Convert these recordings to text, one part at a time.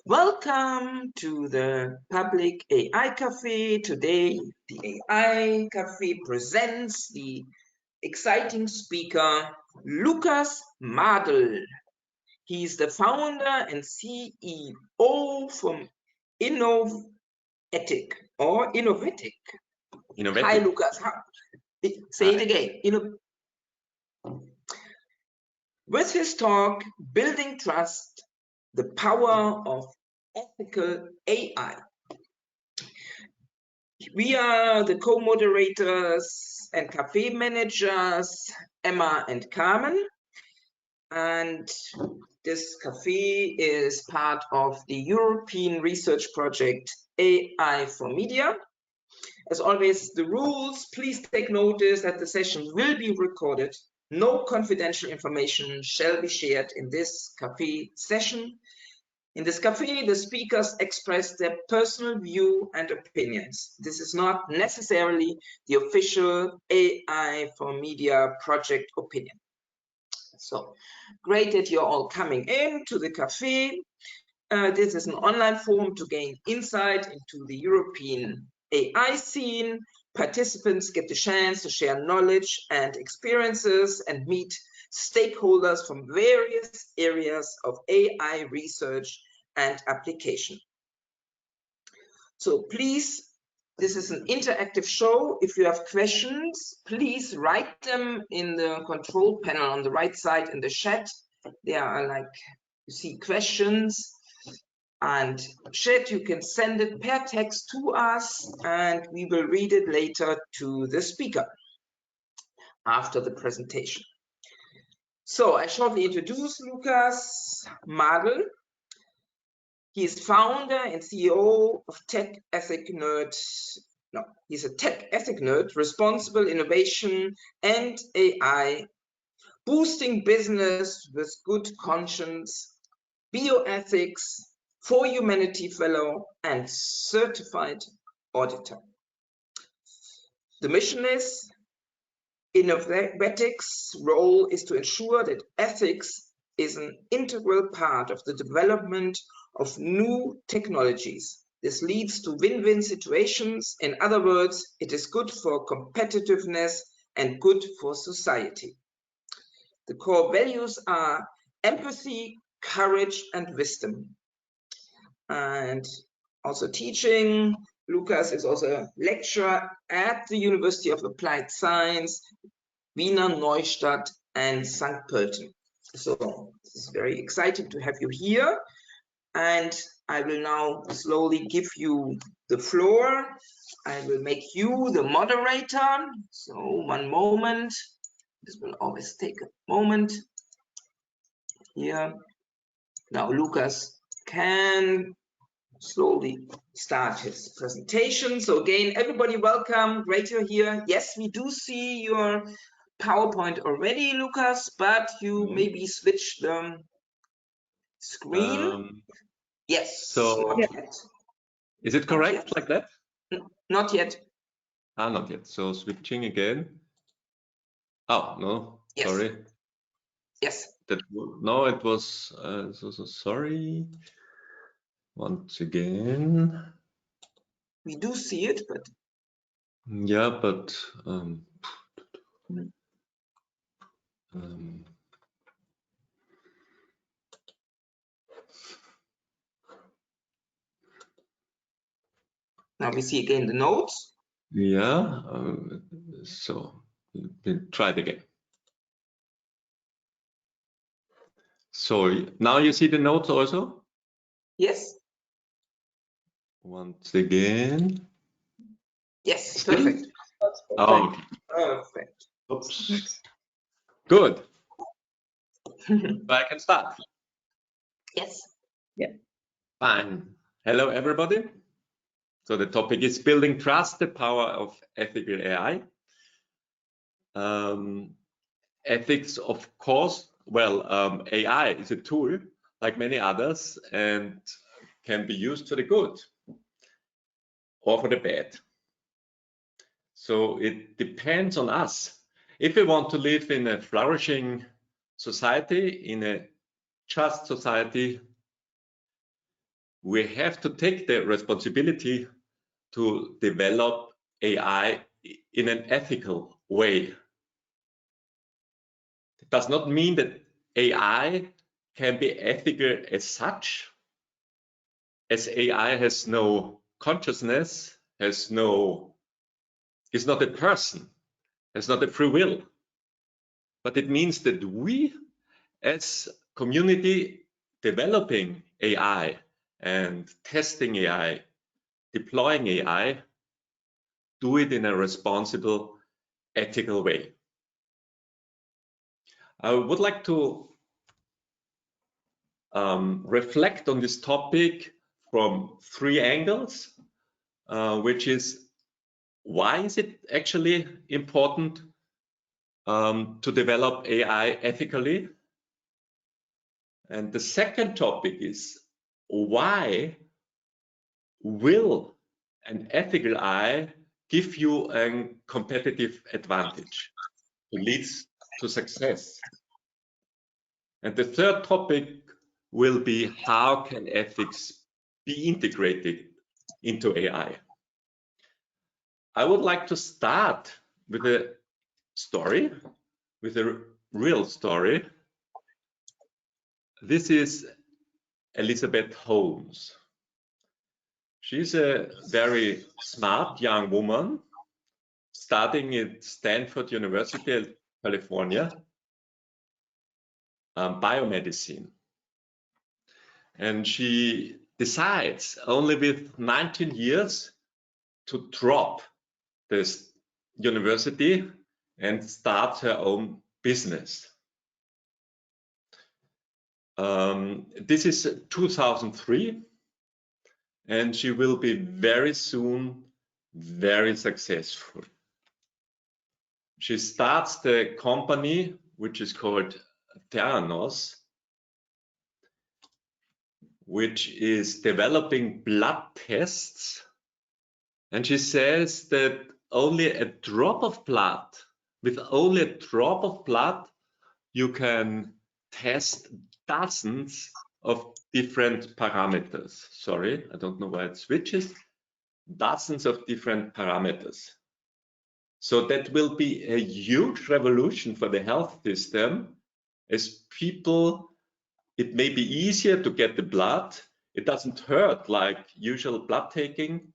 Welcome to the public AI Café. Today, the AI Café presents the exciting speaker, Lukas Madl. He's the founder and CEO from innovethic or innovethic. Hi, Lukas. Say it again. With his talk, Building Trust, the Power of Ethical AI. We are the co-moderators and cafe managers, Emma and Carmen. And this cafe is part of the European research project AI for Media. As always, the rules, please take notice that the session will be recorded. No confidential information shall be shared in this cafe session. In this cafe, the speakers express their personal view and opinions. This is not necessarily the official AI for Media project opinion. So great that you're all coming in to the cafe. This is an online forum to gain insight into the European AI scene. Participants get the chance to share knowledge and experiences and meet stakeholders from various areas of AI research and application. So please, this is an interactive show. If you have questions, please write them in the control panel on the right side in the chat. There are, like, you see, questions and chat. You can send it per text to us and we will read it later to the speaker after the presentation. So I shortly introduce Lukas Madl. He is founder and CEO of Tech Ethic Nerd. No, he's a tech ethic nerd, responsible innovation and AI, boosting business with good conscience, bioethics, ForHumanity fellow, and certified auditor. The mission is, innovethics' role is to ensure that ethics is an integral part of the development of new technologies. This leads to win-win situations. In other words, it is good for competitiveness and good for society. The core values are empathy, courage, and wisdom. And also teaching. Lukas is also a lecturer at the University of Applied Science, Wiener, Neustadt, and Sankt Pölten. So it's very exciting to have you here. And I will now slowly give you the floor. I will make you the moderator. So one moment. This will always take a moment. Here. Now Lukas can slowly start his presentation. So again, everybody welcome. Great you're here. Yes, we do see your PowerPoint already, Lukas, but you maybe switch the screen. Yes. So is it correct like that? Not yet. Ah, not yet. So switching again. Oh, no, yes. Sorry. Yes. No, it was, so sorry. Once again. We do see it, but. Yeah, but. Now we see again the notes. Yeah, so we'll try it again. So now you see the notes also? Yes. Once again. Yes, perfect. Oh, perfect. Oops. Good. I can start. Yes. Yeah. Fine. Hello, everybody. So the topic is building trust, the power of ethical AI. Ethics, of course, well, AI is a tool like many others and can be used for the good or for the bad. So it depends on us. If we want to live in a flourishing society, in a just society, we have to take the responsibility to develop AI in an ethical way. It does not mean that AI can be ethical as such, as AI has no consciousness, is not a person, has not a free will. But it means that we, as community developing AI and testing AI, deploying AI, do it in a responsible, ethical way. I would like to reflect on this topic from 3 angles, which is, why is it actually important to develop AI ethically? And the second topic is, why will an ethical AI give you a competitive advantage that leads to success? And the third topic will be, how can ethics be integrated into AI? I would like to start with a story, with a real story. This is Elizabeth Holmes. She's a very smart young woman studying at Stanford University, California, biomedicine. And she decides only with 19 years to drop this university and start her own business. This is 2003, and she will be very soon very successful. She starts the company, which is called Theranos, which is developing blood tests. And she says that only a drop of blood, with only a drop of blood, you can test dozens of different parameters. Sorry, I don't know why it switches. Dozens of different parameters. So that will be a huge revolution for the health system, as people, it may be easier to get the blood, it doesn't hurt like usual blood taking,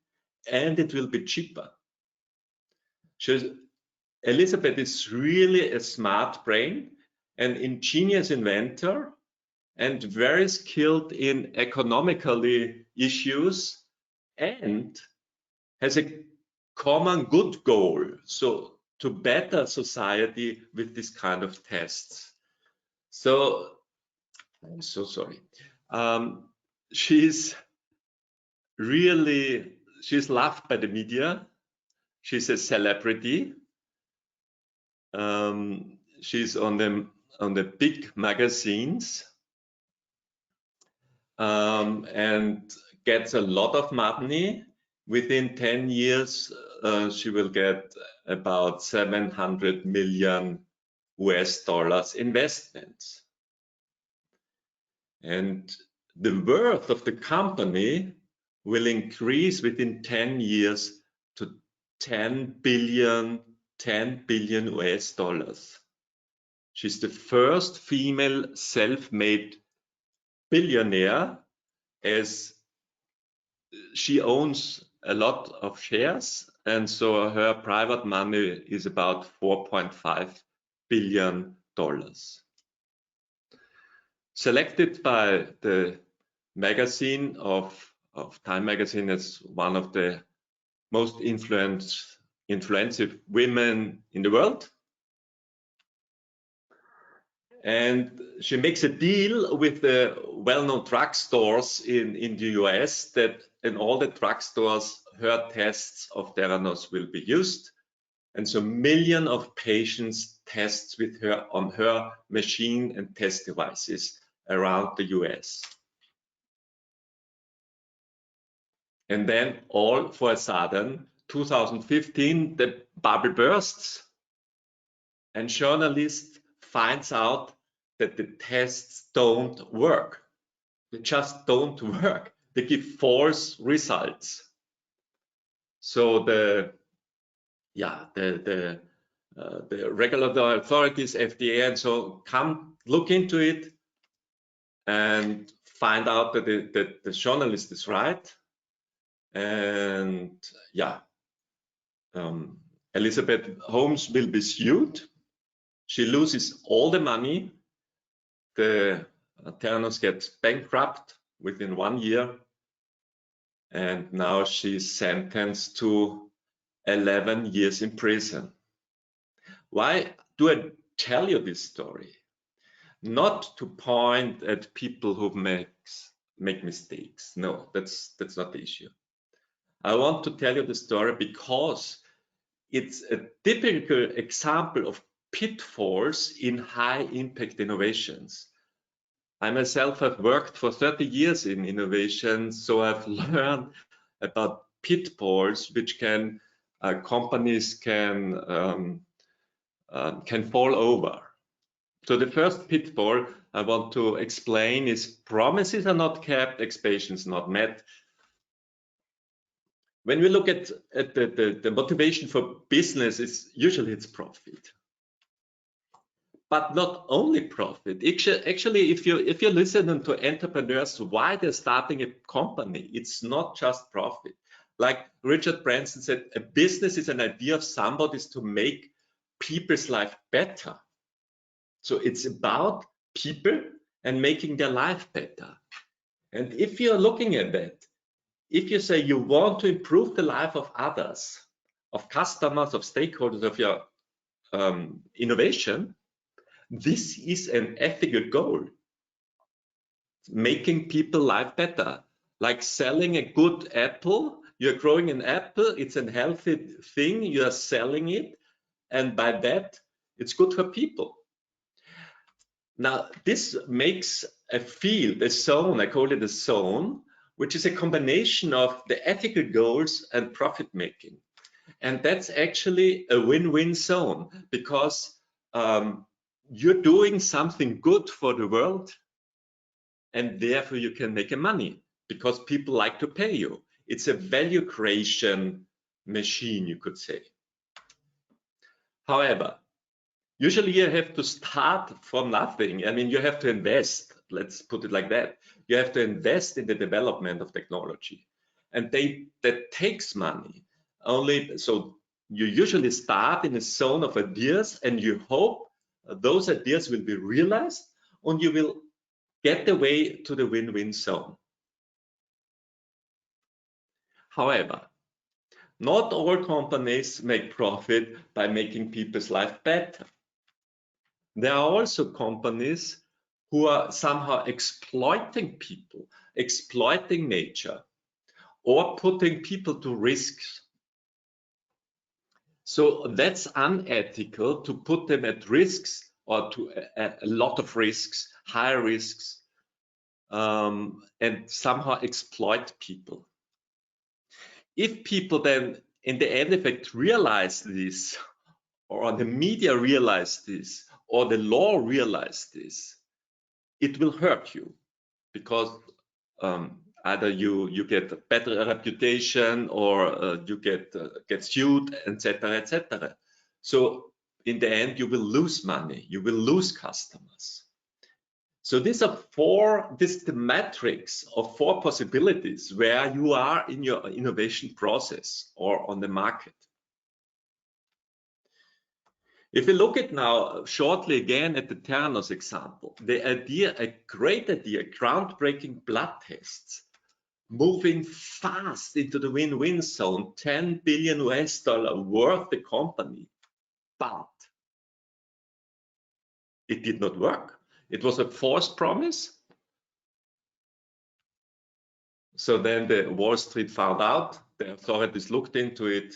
and it will be cheaper. Elizabeth is really a smart brain, an ingenious inventor, and very skilled in economically issues, and has a common good goal, so to better society with this kind of tests. So I'm so sorry. She's loved by the media. She's a celebrity. She's on the big magazines, and gets a lot of money. Within 10 years, she will get about 700 million US dollars investments. And the worth of the company will increase within 10 years to 10 billion US dollars. She's the first female self-made billionaire, as she owns a lot of shares, and so her private money is about $4.5 billion. Selected by the magazine of Time magazine as one of the most influential women in the world. And she makes a deal with the well-known drugstores in the US that in all the drugstores her tests of Theranos will be used. And so millions of patients tests with her on her machine and test devices around the US. And then all for a sudden, 2015, the bubble bursts, and journalists finds out that the tests don't work. They just don't work. they give false results. So the regulatory authorities, FDA, and so come look into it and find out that the journalist is right. And Elizabeth Holmes will be sued. She loses all the money. The Theranos gets bankrupt within 1 year. And now she's sentenced to 11 years in prison. Why do I tell you this story? Not to point at people who make mistakes. No, that's not the issue. I want to tell you the story because it's a typical example of pitfalls in high impact innovations. I myself have worked for 30 years in innovation, so I've learned about pitfalls which companies can fall over. So the first pitfall I want to explain is promises are not kept, expectations not met. When we look at the motivation for business, usually it's profit. But not only profit. Actually, if you listen to entrepreneurs, why they're starting a company, it's not just profit. Like Richard Branson said, a business is an idea of somebody's to make people's life better. So it's about people and making their life better. And if you're looking at that, if you say you want to improve the life of others, of customers, of stakeholders, of your innovation, this is an ethical goal. Making people's life better. Like selling a good apple, you're growing an apple, it's a healthy thing, you are selling it, and by that, it's good for people. Now, this makes a field, a zone, I call it a zone, which is a combination of the ethical goals and profit making. And that's actually a win-win zone because you're doing something good for the world and therefore you can make money because people like to pay you. It's a value creation machine, you could say. However, usually you have to start from nothing. I mean, you have to invest, let's put it like that. You have to invest in the development of technology. And that takes money. So you usually start in a zone of ideas and you hope those ideas will be realized and you will get the way to the win-win zone. However, not all companies make profit by making people's life better. There are also companies who are somehow exploiting people, exploiting nature, or putting people to risks. So that's unethical to put them at risks or to a lot of risks, high risks, and somehow exploit people. If people then in the end effect realize this, or the media realize this, or the law realize this, it will hurt you because either you get a better reputation or you get sued, etc., etc. So in the end, you will lose money, you will lose customers. So these are this is the matrix of 4 possibilities where you are in your innovation process or on the market. If we look at now shortly again at the Theranos example, the idea, a great idea, groundbreaking blood tests, moving fast into the win-win zone, $10 billion worth the company, but it did not work. It was a false promise. So then the Wall Street found out, the authorities looked into it,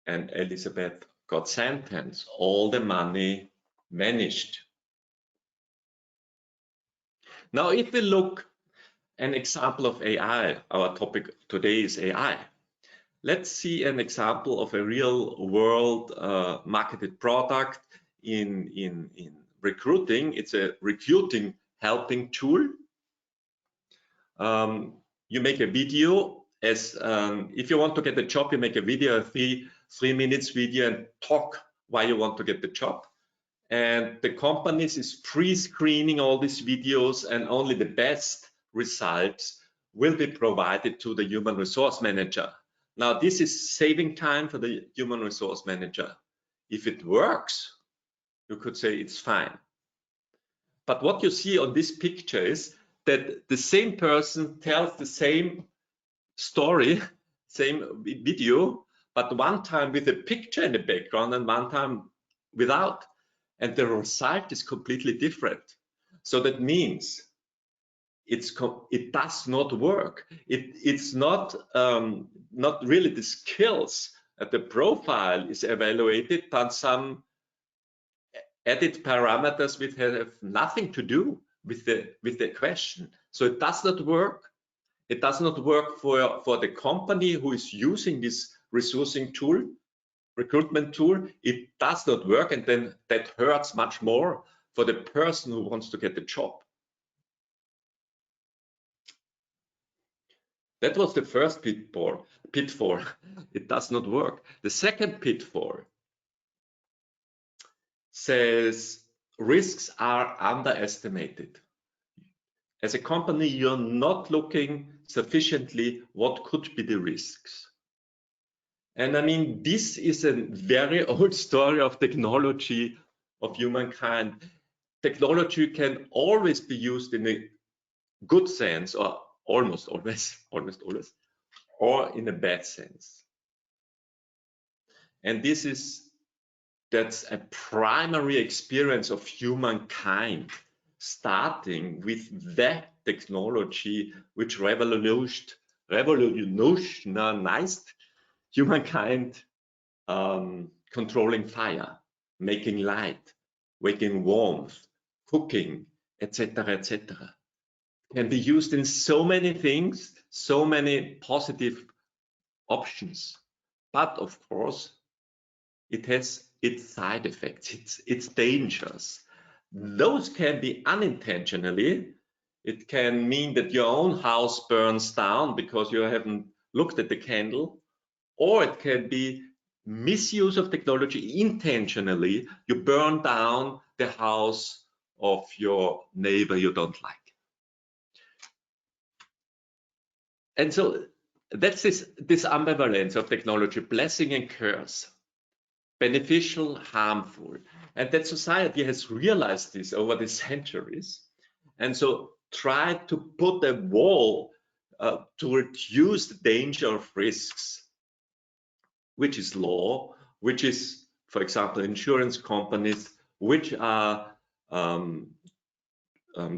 and Elizabeth got sentenced. All the money vanished. Now, if we look an example of AI, our topic today is AI. Let's see an example of a real world marketed product in recruiting. It's a recruiting helping tool. you make a video as if you want to get a job, you make a video, a three minutes video, and talk why you want to get the job. And the companies is pre-screening all these videos, and only the best results will be provided to the human resource manager. Now, this is saving time for the human resource manager. If it works, you could say it's fine. But what you see on this picture is that the same person tells the same story, same video, but one time with a picture in the background and one time without. And the result is completely different. So that means it does not work. It's not really the skills. The profile is evaluated, but some added parameters which have nothing to do with the question. So it does not work. It does not work for the company who is using this resourcing tool, recruitment tool. It does not work, and then that hurts much more for the person who wants to get the job. That was the first pitfall. It does not work. The second pitfall says risks are underestimated. As a company, you're not looking sufficiently what could be the risks. And I mean, this is a very old story of technology, of humankind. Technology can always be used in a good sense, or almost always, or in a bad sense. And that's a primary experience of humankind, starting with that technology which revolutionized humankind, controlling fire, making light, making warmth, cooking, etc., etc. Can be used in so many things, so many positive options. But of course, it has its side effects, its dangers. Those can be unintentionally. It can mean that your own house burns down because you haven't looked at the candle, or it can be misuse of technology intentionally. You burn down the house of your neighbor you don't like. And so that's this ambivalence of technology, blessing and curse, beneficial, harmful. And that society has realized this over the centuries, and so tried to put a wall to reduce the danger of risks, which is law, which is, for example, insurance companies, which are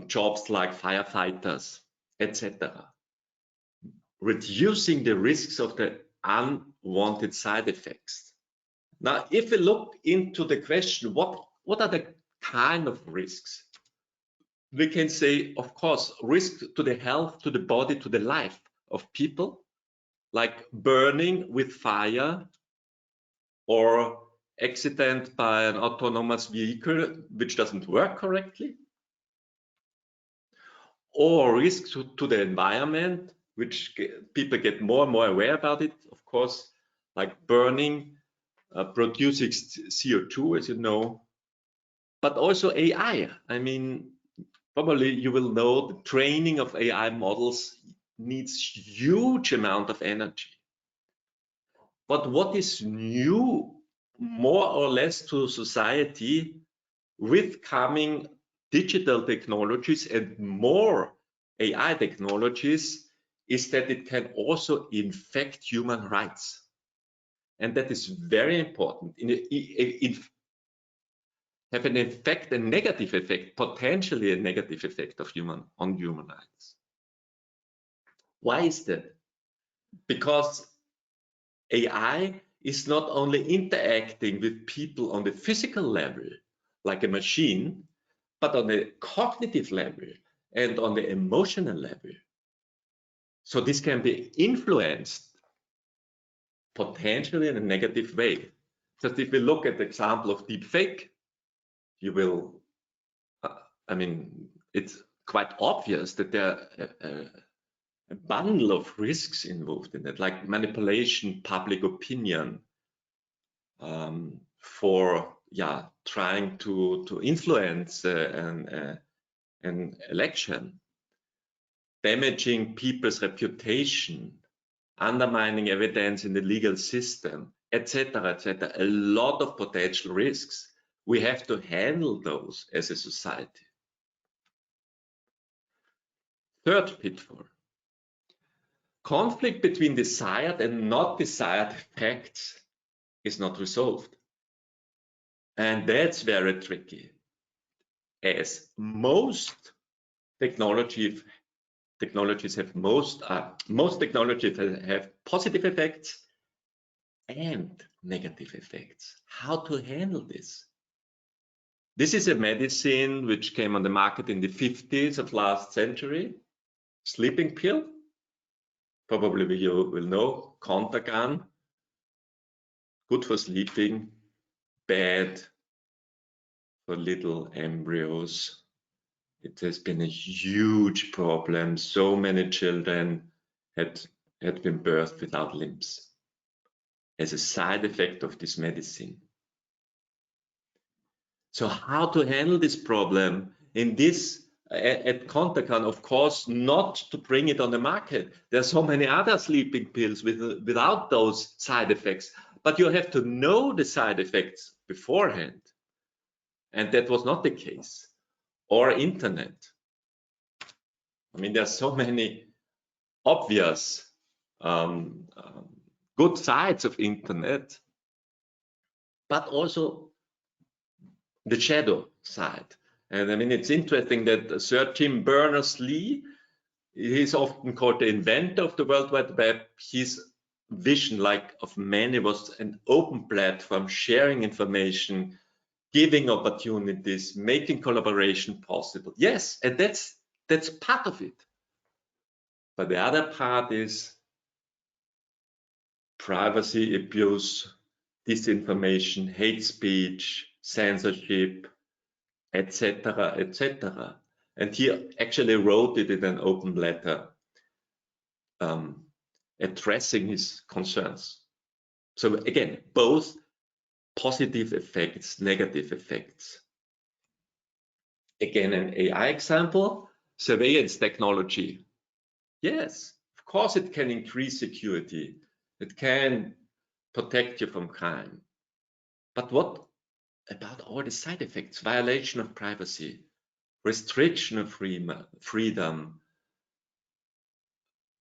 jobs like firefighters, etc. Reducing the risks of the unwanted side effects. Now, if we look into the question, what are the kind of risks? We can say, of course, risk to the health, to the body, to the life of people, like burning with fire, or accident by an autonomous vehicle which doesn't work correctly, or risk to the environment, which people get more and more aware about it, of course, like burning, producing CO2, as you know, but also AI. I mean, probably you will know the training of AI models needs huge amount of energy. But what is new, more or less, to society with coming digital technologies and more AI technologies is that it can also infect human rights. And that is very important. Have an effect, a negative effect, potentially a negative effect on human rights. Why is that? Because AI is not only interacting with people on the physical level, like a machine, but on a cognitive level and on the emotional level. So this can be influenced potentially in a negative way. Just if we look at the example of deepfake, you will, I mean, it's quite obvious that there are a bundle of risks involved in it, like manipulation, public opinion, for trying to influence an election, damaging people's reputation, undermining evidence in the legal system, etc., etc. A lot of potential risks. We have to handle those as a society. Third pitfall: conflict between desired and not desired effects is not resolved. And that's very tricky, as most technologies have most technologies have positive effects and negative effects. How to handle this? This is a medicine which came on the market in the 50s of last century, sleeping pill. Probably you will know, Contagan, good for sleeping, bad for little embryos. It has been a huge problem. So many children had been birthed without limbs as a side effect of this medicine. So how to handle this problem in this at Contagan? Of course, not to bring it on the market. There are so many other sleeping pills without those side effects, but you have to know the side effects beforehand. And that was not the case. Or internet. I mean, there's so many obvious good sides of internet, but also the shadow side. And I mean, it's interesting that Sir Tim Berners-Lee, he's often called the inventor of the World Wide Web. His vision, like of many, was an open platform, sharing information, giving opportunities, making collaboration possible. Yes, and that's part of it. But the other part is privacy abuse, disinformation, hate speech, censorship, etc., etc. And he actually wrote it in an open letter addressing his concerns. So again, both positive effects, negative effects. Again, an AI example, surveillance technology. Yes, of course it can increase security. It can protect you from crime. But what about all the side effects? Violation of privacy, restriction of freedom.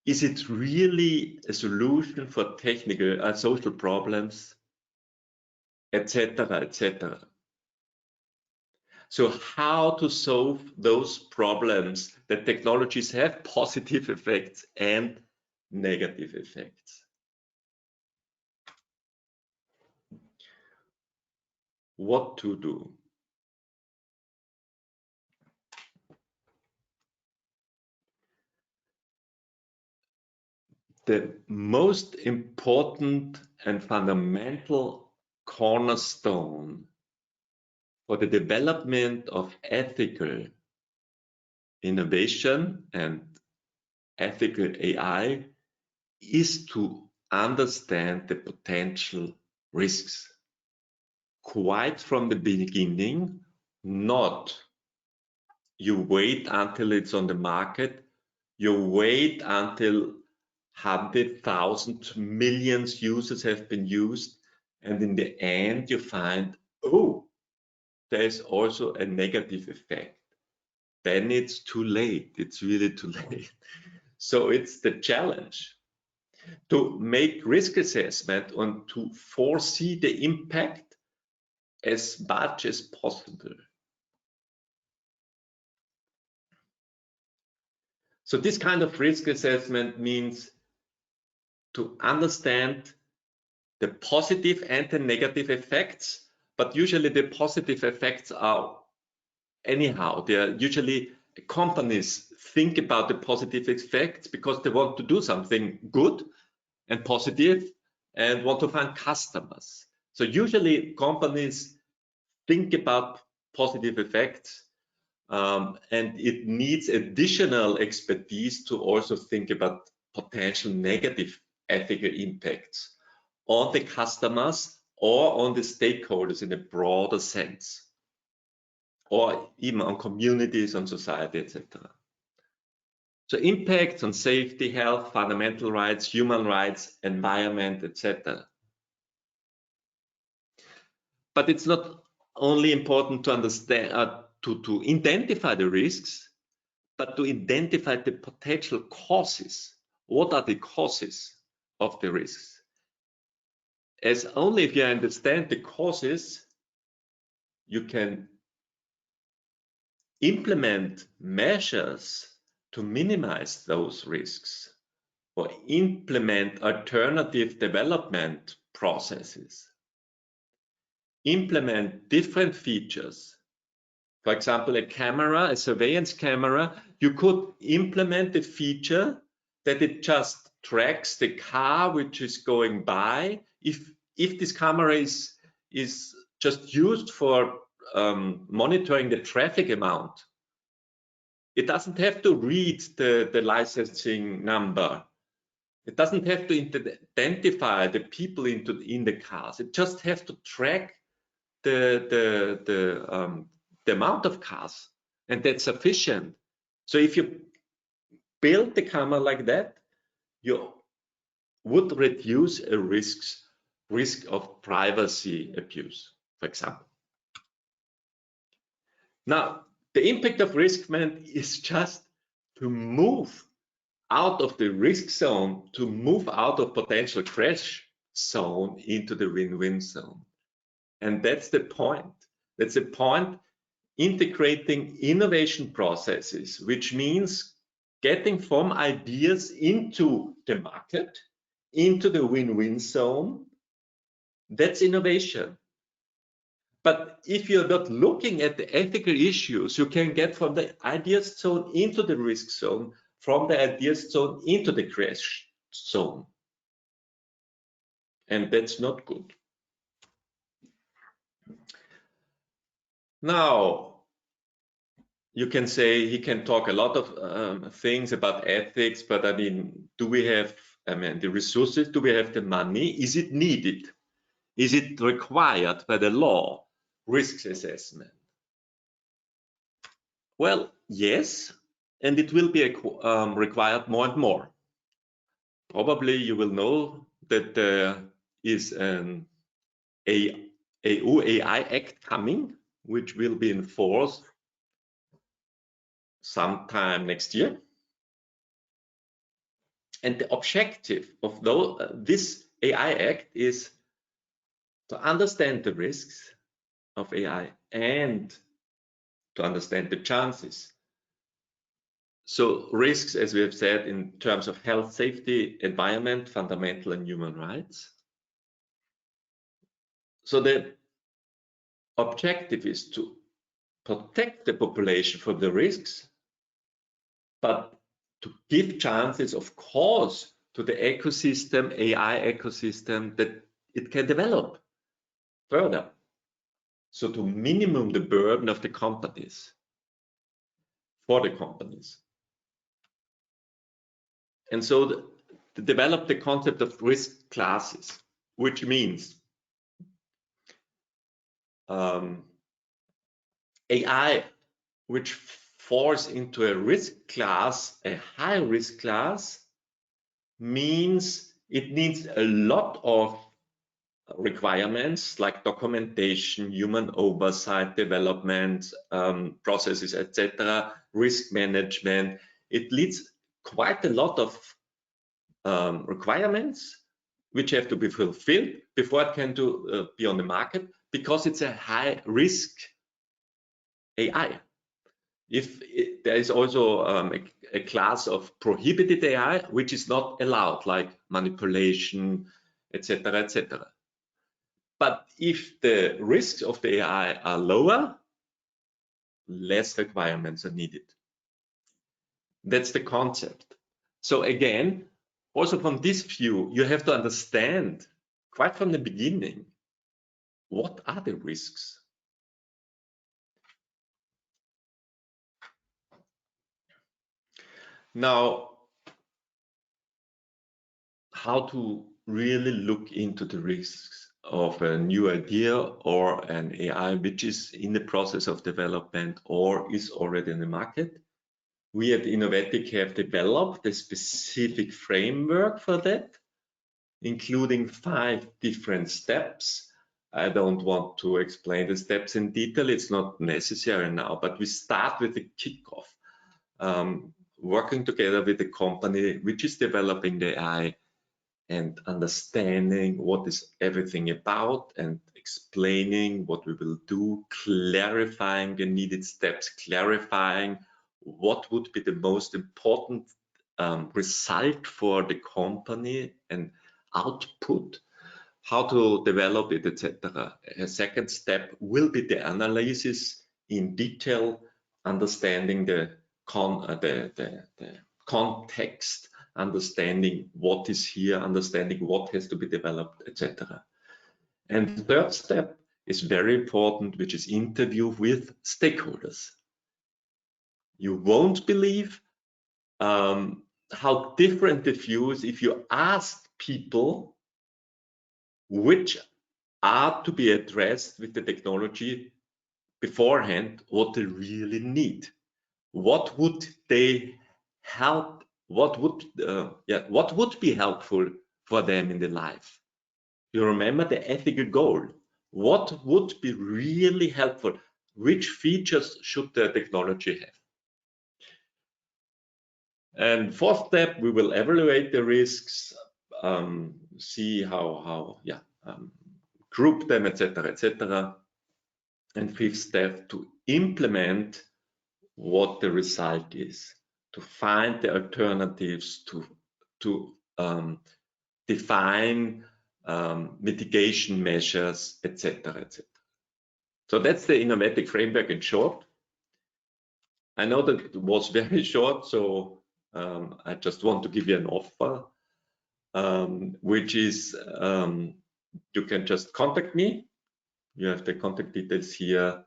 Is it really a solution for technical social problems, etc., etc.? So how to solve those problems that technologies have positive effects and negative effects? What to do? The most important and fundamental cornerstone for the development of ethical innovation and ethical AI is to understand the potential risks quite from the beginning, not you wait until it's on the market, you wait until 100,000 millions users have been used, and in the end you find, oh, there's also a negative effect. Then it's too late. It's really too late. So it's the challenge to make risk assessment and to foresee the impact as much as possible. So this kind of risk assessment means to understand the positive and the negative effects, but usually the positive effects are anyhow. They are usually companies think about the positive effects because they want to do something good and positive and want to find customers. So usually companies think about positive effects, and it needs additional expertise to also think about potential negative ethical impacts on the customers or on the stakeholders in a broader sense, or even on communities, on society, etc. So impacts on safety, health, fundamental rights, human rights, environment, etc. But it's not only important to understand, to identify the risks, but to identify the potential causes. What are the causes of the risks? As only if you understand the causes, you can implement measures to minimize those risks or implement alternative development processes. Implement different features. For example, a camera, a surveillance camera, you could implement a feature that it just tracks the car which is going by. If this camera is just used for monitoring the traffic amount, it doesn't have to read the licensing number. It doesn't have to identify the people in the cars. It just has to track the amount of cars, and that's sufficient. So if you build the camera like that, you would reduce a risk of privacy abuse, for example. Now, the impact of risk management is just to move out of the risk zone, to move out of potential crash zone into the win-win zone. And that's the point. That's the point, integrating innovation processes, which means getting from ideas into the market, into the win-win zone. That's innovation. But if you're not looking at the ethical issues, you can get from the ideas zone into the risk zone, from the ideas zone into the crash zone. And that's not good. Now, you can say he can talk a lot of things about ethics, but I mean, do we have, the resources? Do we have the money? Is it needed? Is it required by the law? Risks assessment. Well, yes, and it will be required more and more. Probably you will know that there is an EU AI Act coming, which will be enforced sometime next year. And the objective of this AI Act is to understand the risks of AI and to understand the chances. So risks, as we have said, in terms of health, safety, environment, fundamental and human rights. So the objective is to protect the population from the risks, but to give chances, of course, to the ecosystem, AI ecosystem, that it can develop further. So to minimum the burden of the companies, for the companies. And so to develop the concept of risk classes, which means AI which falls into a risk class, a high risk class, means it needs a lot of requirements like documentation, human oversight, development, processes, etc., risk management. It needs quite a lot of requirements which have to be fulfilled before it can be on the market, because it's a high risk AI. There is also a class of prohibited AI which is not allowed, like manipulation, etc., etc. But if the risks of the AI are lower, less requirements are needed. That's the concept. So again, also from this view, you have to understand quite from the beginning, what are the risks? Now, how to really look into the risks of a new idea or an AI which is in the process of development or is already in the market. We at Innovethic have developed a specific framework for that, including 5 different steps. I don't want to explain the steps in detail, it's not necessary now, but we start with the kickoff, working together with the company which is developing the AI and understanding what is everything about and explaining what we will do, clarifying the needed steps, clarifying what would be the most important result for the company and output, how to develop it, etc. A second step will be the analysis in detail, understanding the context, understanding what is here, understanding what has to be developed, etc. And the third step is very important, which is interview with stakeholders. You won't believe how different the view is if you ask people which are to be addressed with the technology beforehand, what they really need. What would they help? What would be helpful for them in their life? You remember the ethical goal. What would be really helpful? Which features should the technology have? And fourth step, we will evaluate the risks, see how group them, etc., etc. And fifth step, to implement what the result is, to find the alternatives, to define mitigation measures, etc., etc. So that's the innovethic framework in short. I know that it was very short, so I just want to give you an offer, which is you can just contact me. You have the contact details here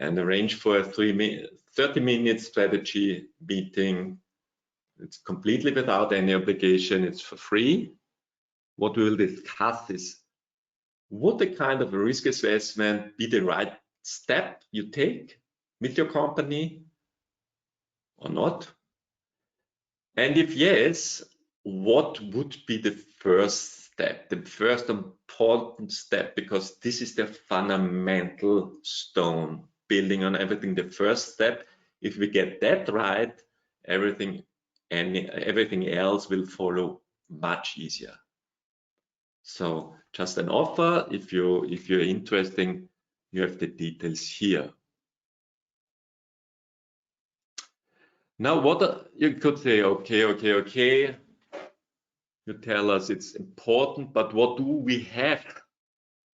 and arrange for a 30-minute strategy meeting. It's completely without any obligation. It's for free. What we will discuss is would the kind of a risk assessment be the right step you take with your company or not? And if yes, what would be the first step, the first important step, because this is the fundamental stone, building on everything. The first step, if we get that right, everything else will follow much easier. So just an offer. If you're interested, you have the details here. Now, you could say, okay. You tell us it's important, but what do we have?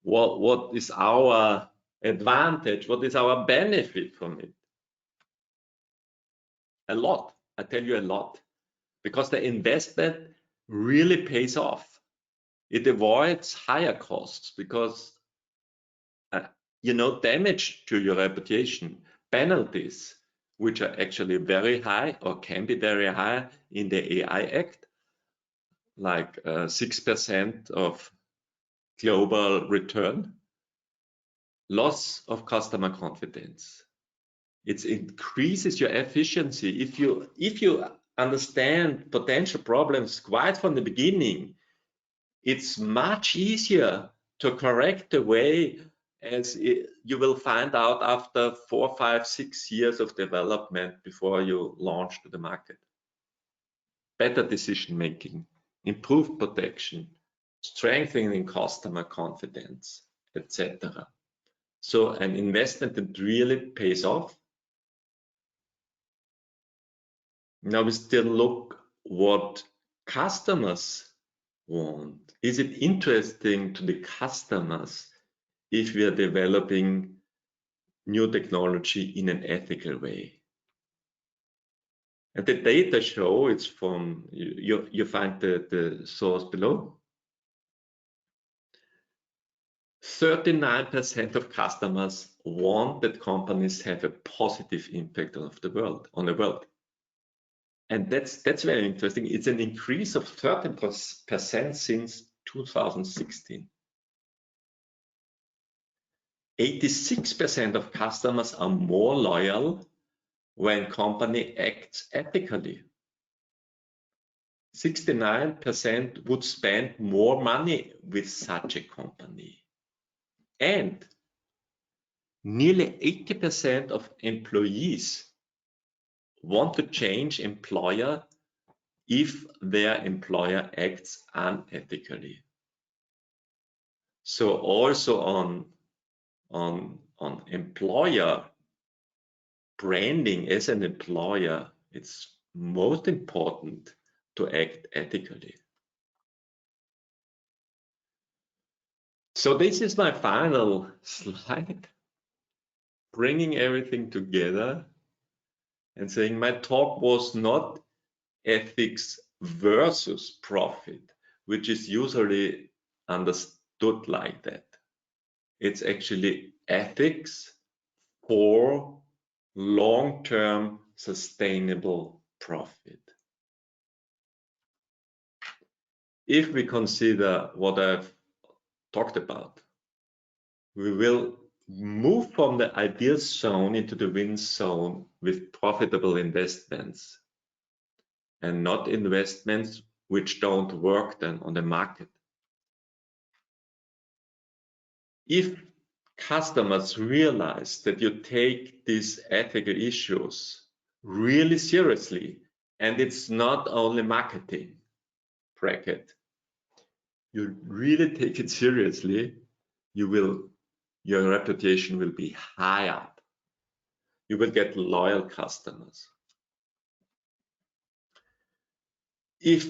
What is our advantage? What is our benefit from it? A lot. I tell you a lot, because the investment really pays off. It avoids higher costs because damage to your reputation, penalties, which are actually very high or can be very high in the AI Act, like 6% of global return, loss of customer confidence. It increases your efficiency. If you understand potential problems quite from the beginning, it's much easier to correct the way, as you will find out after 4, 5, 6 years of development before you launch to the market. Better decision making, improved protection, strengthening customer confidence, etc. So an investment that really pays off. Now we still look what customers want. Is it interesting to the customers if we are developing new technology in an ethical way? And the data show, it's from, you find the source below. 39% of customers want that companies have a positive impact on the world. And that's very interesting. It's an increase of 13% since 2016. 86% of customers are more loyal when company acts ethically. 69% would spend more money with such a company. And nearly 80% of employees want to change employer if their employer acts unethically. So also on employer branding as an employer, it's most important to act ethically. So this is my final slide, bringing everything together and saying my talk was not ethics versus profit, which is usually understood like that. It's actually ethics for long-term sustainable profit. If we consider what I've talked about, we will move from the ideal zone into the win zone with profitable investments and not investments which don't work then on the market. If customers realize that you take these ethical issues really seriously, and it's not only marketing bracket, you really take it seriously, your reputation will be high up. You will get loyal customers. If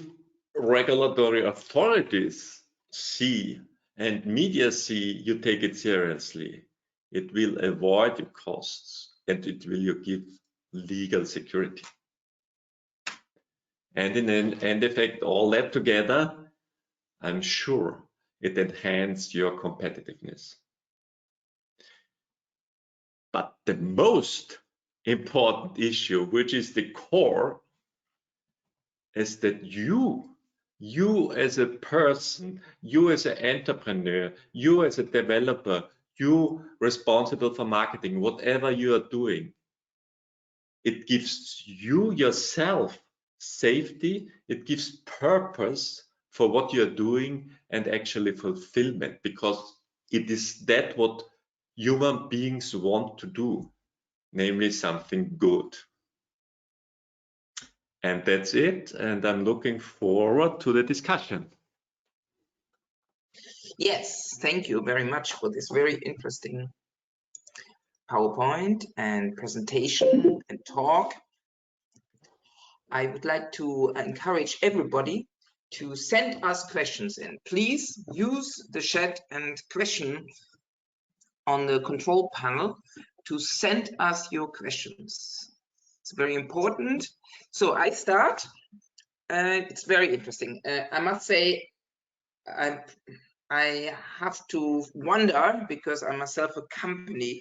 regulatory authorities see and media see you take it seriously, it will avoid your costs and it will give legal security. And in an end effect, all that together, I'm sure it enhances your competitiveness. But the most important issue, which is the core, is that you as a person, you as an entrepreneur, you as a developer, you responsible for marketing, whatever you are doing, it gives you yourself safety, it gives purpose for what you're doing and actually fulfillment, because it is that what human beings want to do, namely something good. And that's it, and I'm looking forward to the discussion. Yes, thank you very much for this very interesting PowerPoint and presentation and talk. I would like to encourage everybody to send us questions in. Please use the chat and question on the control panel to send us your questions. It's very important. So I start. It's very interesting. I must say, I have to wonder, because I'm myself a company,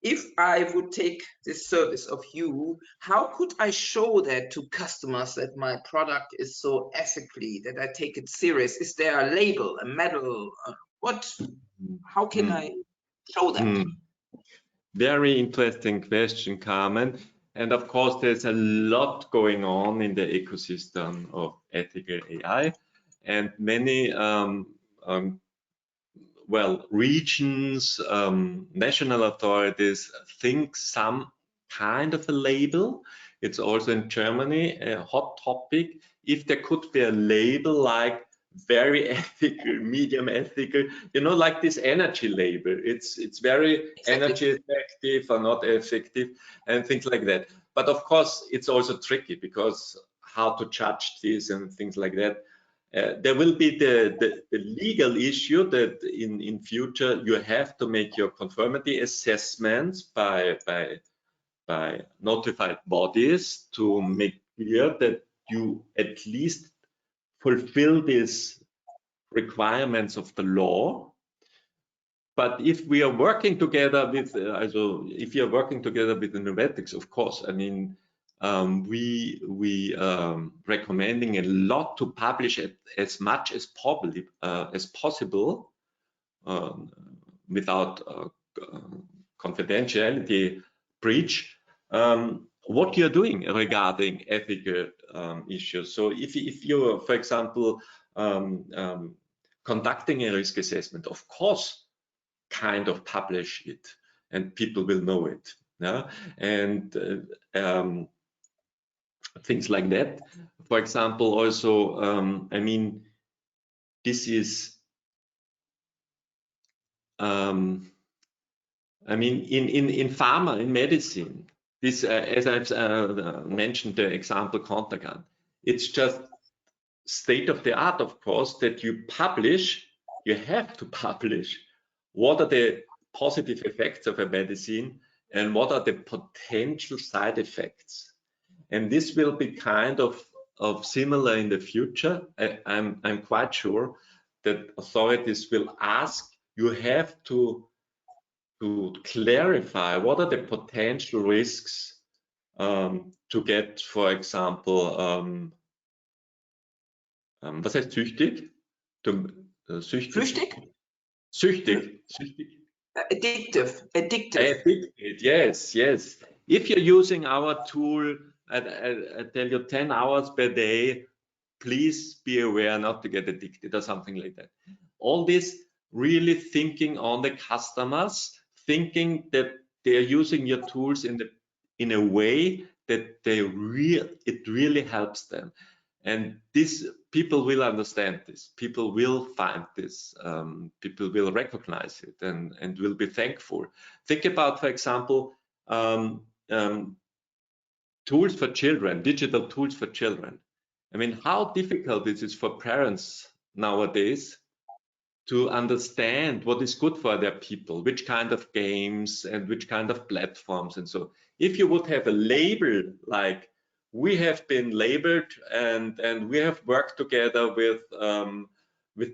if I would take this service of you, how could I show that to customers that my product is so ethically, that I take it serious? Is there a label, a medal? How can I show that? Very interesting question, Carmen. And of course, there's a lot going on in the ecosystem of ethical AI, and many regions, national authorities think some kind of a label. It's also in Germany a hot topic. If there could be a label like very ethical, medium ethical, you know, like this energy label. It's very energy effective or not effective and things like that. But of course, it's also tricky because how to judge this and things like that. There will be the legal issue that in future you have to make your conformity assessments by notified bodies to make clear that you at least fulfill these requirements of the law. But if we are working together with, if you are working together with innovethics, of course, I mean, we recommending a lot to publish it as much as possible without confidentiality breach, what you're doing regarding ethical issues. So if you're, for example, conducting a risk assessment, of course, kind of publish it and people will know it. Yeah? And things like that. For example, also, I mean, this is I mean, in pharma, in medicine, this, as I've mentioned, the example Contagan, it's just state of the art, of course, that you publish, you have to publish what are the positive effects of a medicine and what are the potential side effects. And this will be kind of similar in the future. I'm quite sure that authorities will ask, you have to clarify what are the potential risks to get, for example, was heißt süchtig? Süchtig? Süchtig. Addictive. Addicted, yes. If you're using our tool, I tell you 10 hours per day, please be aware not to get addicted or something like that. All this really thinking on the customers, thinking that they're using your tools in a way that it really helps them. And this, people will understand this, people will find this, people will recognize it and will be thankful. Think about, for example, tools for children, digital tools for children. I mean, how difficult it is for parents nowadays to understand what is good for their people, which kind of games and which kind of platforms and so. If you would have a label like, we have been labeled and we have worked together with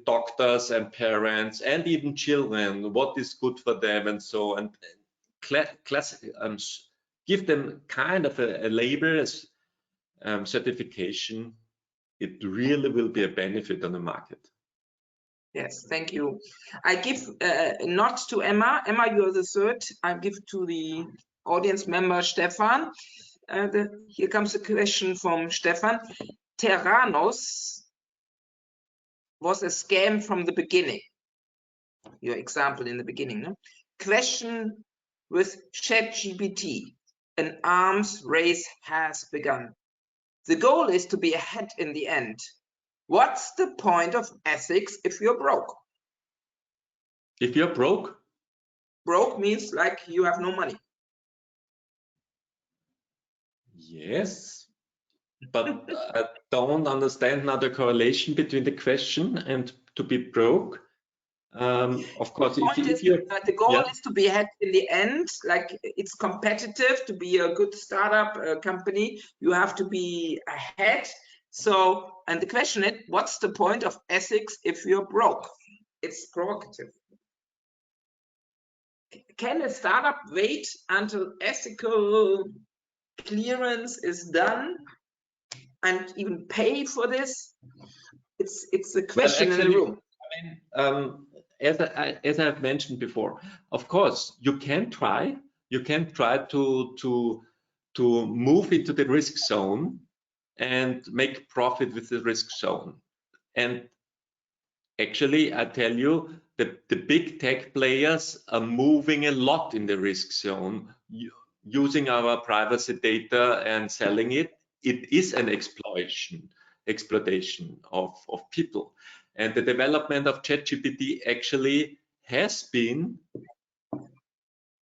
doctors and parents and even children, what is good for them and so, and give them kind of a label as certification, it really will be a benefit on the market. Yes, thank you. I give not to Emma. Emma, you're the third. I give to the audience member, Stefan. Here comes a question from Stefan. Terranos was a scam from the beginning. Your example in the beginning. No? Question with ChatGPT. An arms race has begun. The goal is to be ahead in the end. What's the point of ethics if you're broke? If you're broke? Broke means like you have no money. Yes, but I don't understand now the correlation between the question and to be broke. Of course, the goal is to be ahead in the end, like it's competitive to be a good startup company. You have to be ahead. So, and the question is, what's the point of ethics if you're broke? It's provocative. Can a startup wait until ethical clearance is done and even pay for this? It's a question, well, actually, in the room. I mean, as I've mentioned before, of course, you can try to move into the risk zone and make profit with the risk zone. And actually, I tell you that the big tech players are moving a lot in the risk zone, using our privacy data and selling it. It is an exploitation of people. And the development of ChatGPT actually has been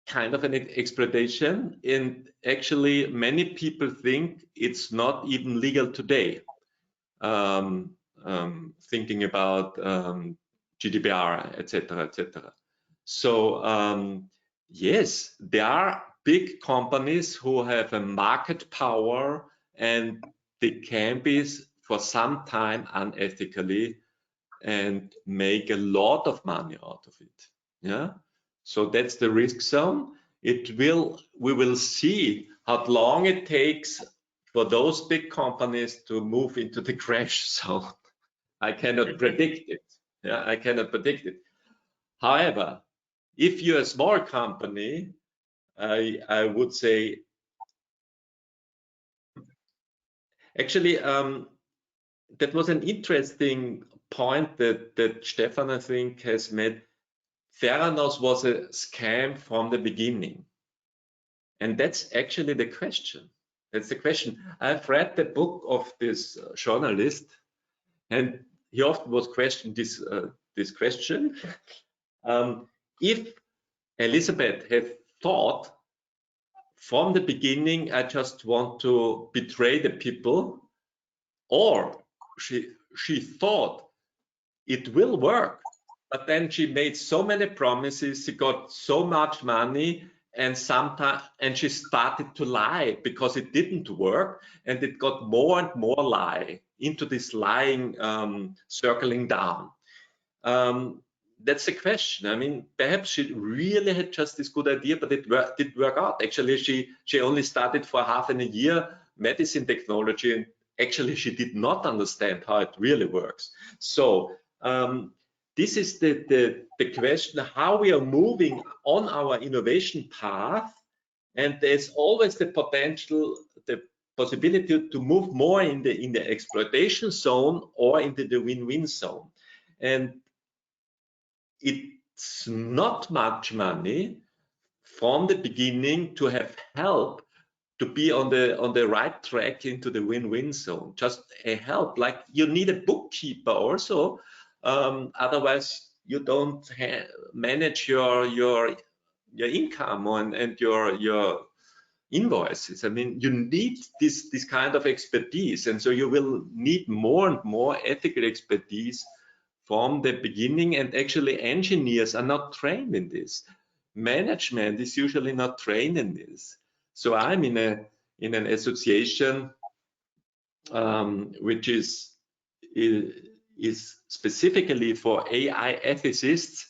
kind of an exploitation. And actually, many people think it's not even legal today. Thinking about GDPR, etc., etc. So yes, there are big companies who have a market power and they can be for some time unethically and make a lot of money out of it. Yeah, so that's the risk zone. We will see how long it takes for those big companies to move into the crash zone. I cannot predict it. Yeah, I cannot predict it. However, if you're a small company, I would say, actually, that was an interesting point that Stefan, I think, has made. Theranos was a scam from the beginning. And that's actually the question. That's the question. I've read the book of this journalist, and he often was questioned this question. If Elizabeth had thought from the beginning, I just want to betray the people, or she thought it will work, but then she made so many promises, she got so much money, and she started to lie because it didn't work, and it got more and more lie into this lying, circling down. That's the question. I mean, perhaps she really had just this good idea, but it didn't work out. Actually, she only started for half a year medicine technology, and actually she did not understand how it really works. So this is the question, how we are moving on our innovation path, and there's always the potential, the possibility to move more in the exploitation zone or into the win-win zone. And it's not much money from the beginning to have help to be on the right track into the win-win zone. Just a help, like you need a bookkeeper also, otherwise you don't manage your income and your invoices. I mean, you need this kind of expertise, and so you will need more and more ethical expertise from the beginning. And actually, engineers are not trained in this. Management is usually not trained in this. So I'm in an association which is specifically for AI ethicists,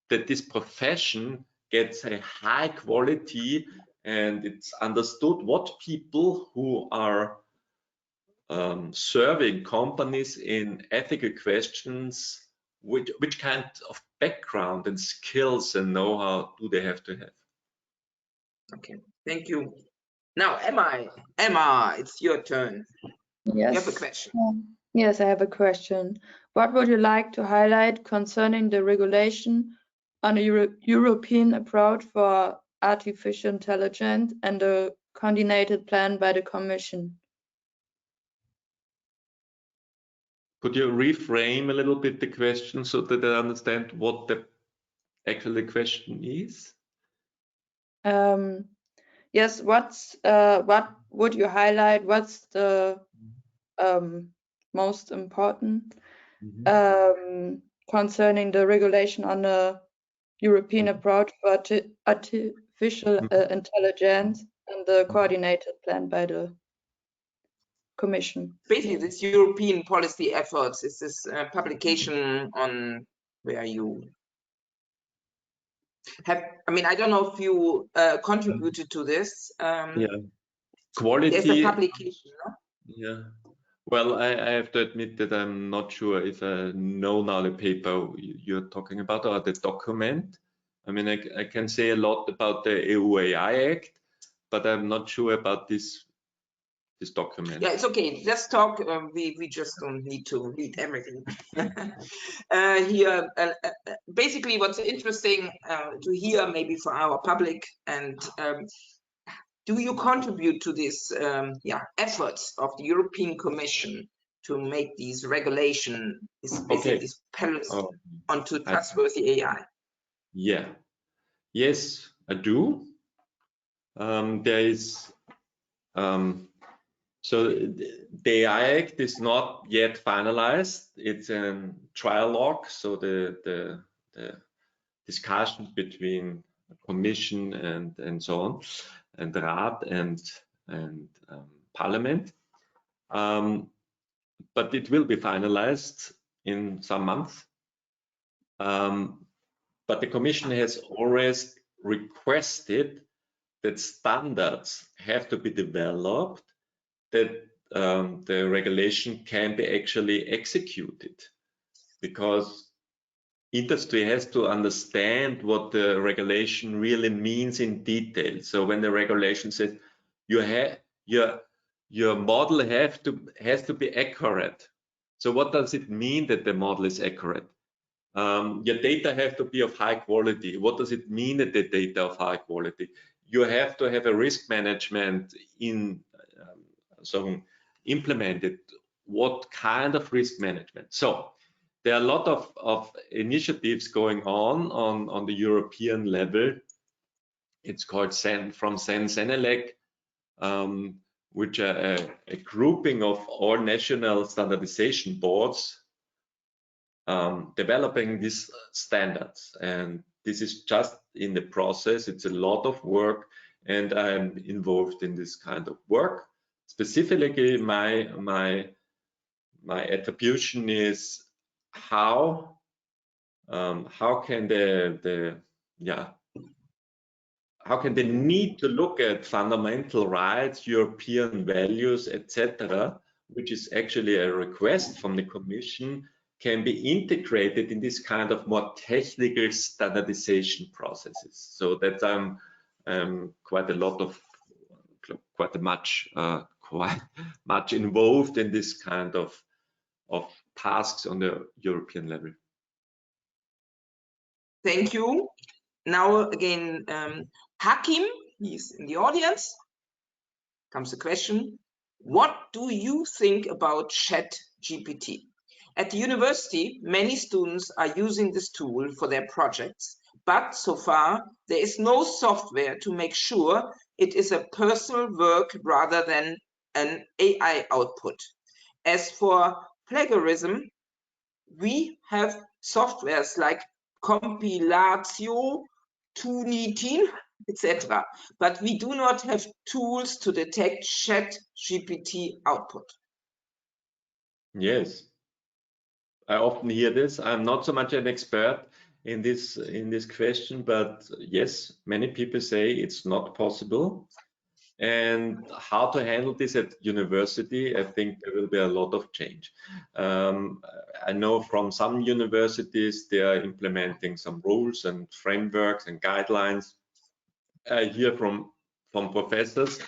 that this profession gets a high quality, and it's understood what people who are serving companies in ethical questions, which kind of background and skills and know-how do they have to have. Okay, thank you. Now, Emma, it's your turn. Yes. You have a question. Yes, I have a question. What would you like to highlight concerning the regulation on a European approach for artificial intelligence and the coordinated plan by the Commission? Could you reframe a little bit the question so that I understand what the actual question is? Yes, what would you highlight? What's the most important concerning the regulation on a European approach for artificial intelligence and the coordinated plan by the Commission? Basically, this European policy efforts is this publication on where you have, I mean, I don't know if you contributed to this. Yeah, quality. There's a publication, no? Yeah. Well, I have to admit that I'm not sure if I know now the paper you're talking about or the document. I mean, I can say a lot about the EU AI Act, but I'm not sure about this document. Yeah, it's okay. Let's talk. We just don't need to read everything. Here, basically, what's interesting to hear, maybe for our public, and do you contribute to this efforts of the European Commission to make these regulation, this policy onto trustworthy AI? Yeah. Yes, I do. There is so the AI Act is not yet finalized. It's a trialogue, so the discussion between the Commission and so on, and Rat and Parliament. But it will be finalized in some months. But the Commission has always requested that standards have to be developed that the regulation can be actually executed, because industry has to understand what the regulation really means in detail. So when the regulation says your model has to be accurate. So what does it mean that the model is accurate? Your data have to be of high quality. What does it mean that the data of high quality? You have to have a risk management implemented. What kind of risk management? So there are a lot of initiatives going on the European level. It's called Senelec, which are a grouping of all national standardization boards developing these standards. And this is just in the process. It's a lot of work, and I'm involved in this kind of work. Specifically, my attribution is how can the need to look at fundamental rights, European values, etc., which is actually a request from the Commission, can be integrated in this kind of more technical standardization processes. So that I'm quite much involved in this kind of tasks on the European level. Thank you. Now again, Hakim, he's in the audience. Comes the question: what do you think about ChatGPT? At the university, many students are using this tool for their projects, but so far there is no software to make sure it is a personal work rather than an AI output. As for plagiarism, we have softwares like Compilatio, Tunitin, etc. But we do not have tools to detect ChatGPT output. Yes, I often hear this. I'm not so much an expert in this question, but yes, many people say it's not possible. And how to handle this at university, I think there will be a lot of change. I know from some universities they are implementing some rules and frameworks and guidelines. I hear from professors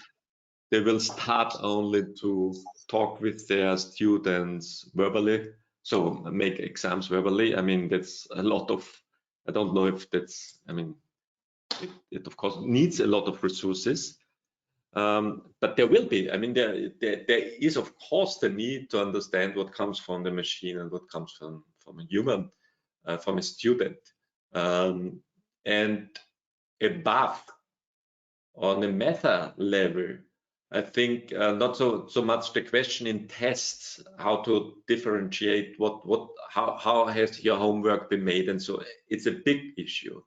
they will start only to talk with their students verbally, so make exams verbally. I mean, that's a lot of, I don't know if that's, I mean, it of course needs a lot of resources. But there will be, I mean, there is of course the need to understand what comes from the machine and what comes from a human, from a student. And above, on a meta level, I think not so much the question in tests, how to differentiate how has your homework been made, and so it's a big issue.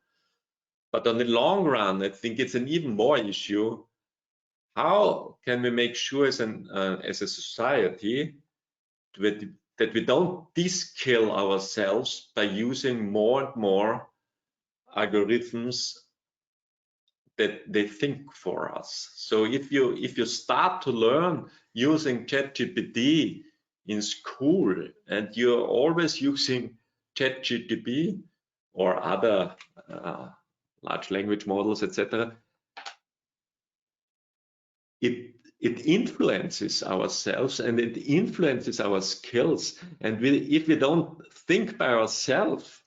But on the long run, I think it's an even more issue. How can we make sure as a society that we don't de-skill ourselves by using more and more algorithms that they think for us? So if you start to learn using ChatGPT in school and you're always using ChatGPT or other large language models, etc., it influences ourselves and it influences our skills. And if we don't think by ourselves,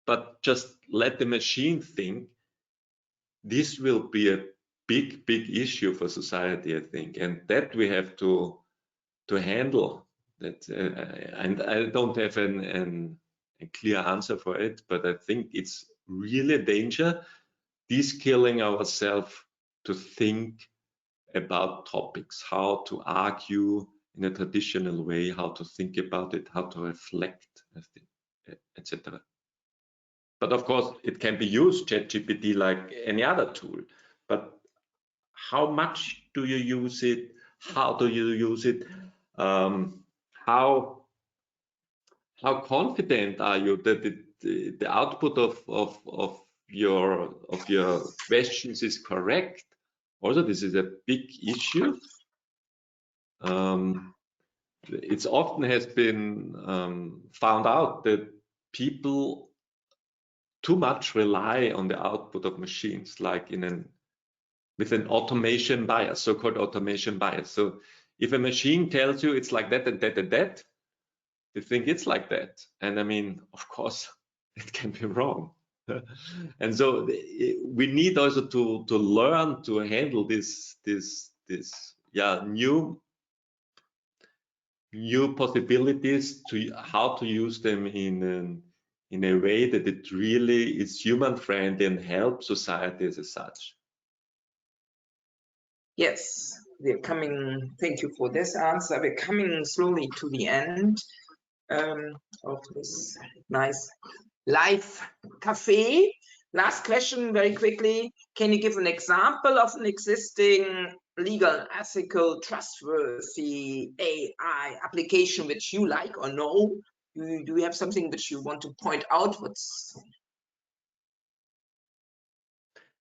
but just let the machine think, this will be a big issue for society, I think, and that we have to handle. That and I don't have a clear answer for it, but I think it's really a danger, de-skilling ourselves to think about topics, how to argue in a traditional way, how to think about it, how to reflect, etc. But of course, it can be used, ChatGPT, like any other tool. But how much do you use it? How do you use it? How confident are you that the output of your questions is correct? Also, this is a big issue. it's often has been found out that people too much rely on the output of machines, like with an automation bias, so-called automation bias. So if a machine tells you it's like that and that and that, you think it's like that. And I mean, of course, it can be wrong. And so we need also to learn to handle this new possibilities, to how to use them in a way that it really is human friendly and helps society as such. Yes, we're coming. Thank you for this answer. We're coming slowly to the end of this nice live cafe. Last question, very quickly. Can you give an example of an existing legal, ethical, trustworthy AI application which you like or know? Do you have something which you want to point out?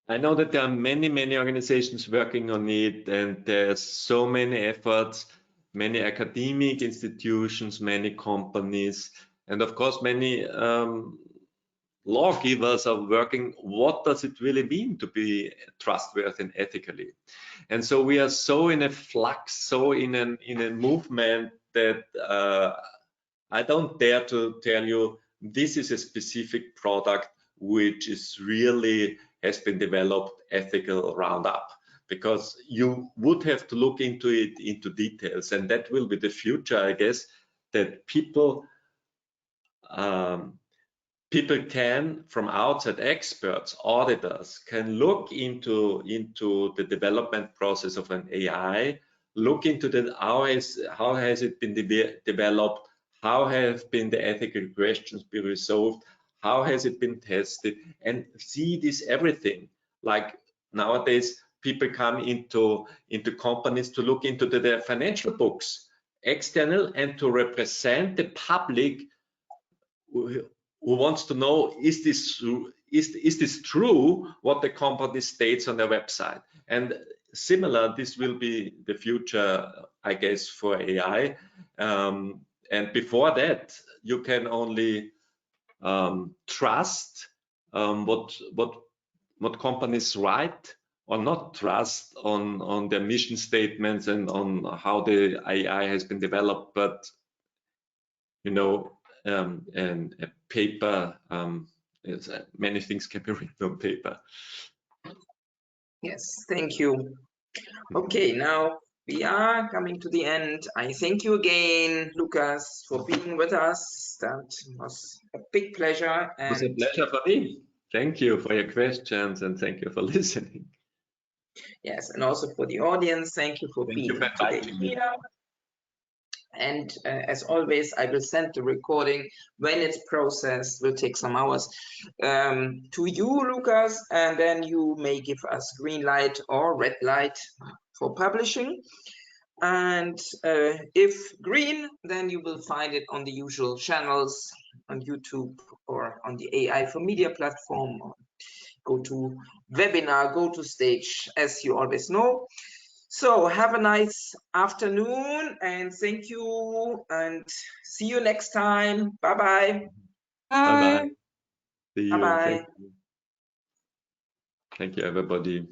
I know that there are many organizations working on it, and there's so many efforts, many academic institutions, many companies, and of course many lawgivers are working. What does it really mean to be trustworthy and ethically? And so we are so in a flux, so in a movement that I don't dare to tell you this is a specific product which is really has been developed ethical roundup, because you would have to look into it into details, and that will be the future, I guess, that people can, from outside, experts, auditors, can look into the development process of an AI, look into how has it been developed, how have been the ethical questions been resolved, how has it been tested, and see this everything. Like nowadays, people come into companies to look into their financial books, external, and to represent the public who wants to know, is this true what the company states on their website? And similar, this will be the future, I guess, for AI. And before that, you can only trust what companies write, or not trust on their mission statements and on how the AI has been developed. But you know, and a paper, many things can be written on paper. Yes, thank you. Okay, now we are coming to the end. I thank you again, Lukas, for being with us. That was a big pleasure. It was a pleasure for me. Thank you for your questions, and thank you for listening. Yes, and also for the audience, thank you for being today here. And as always, I will send the recording when it's processed. Will take some hours to you, Lukas, and then you may give us green light or red light for publishing. And if green, then you will find it on the usual channels on YouTube or on the AI for Media platform. Or go to webinar, go to stage, as you always know. So have a nice afternoon, and thank you, and see you next time. Bye-bye. Bye-bye. See you. Bye-bye. Thank you, everybody.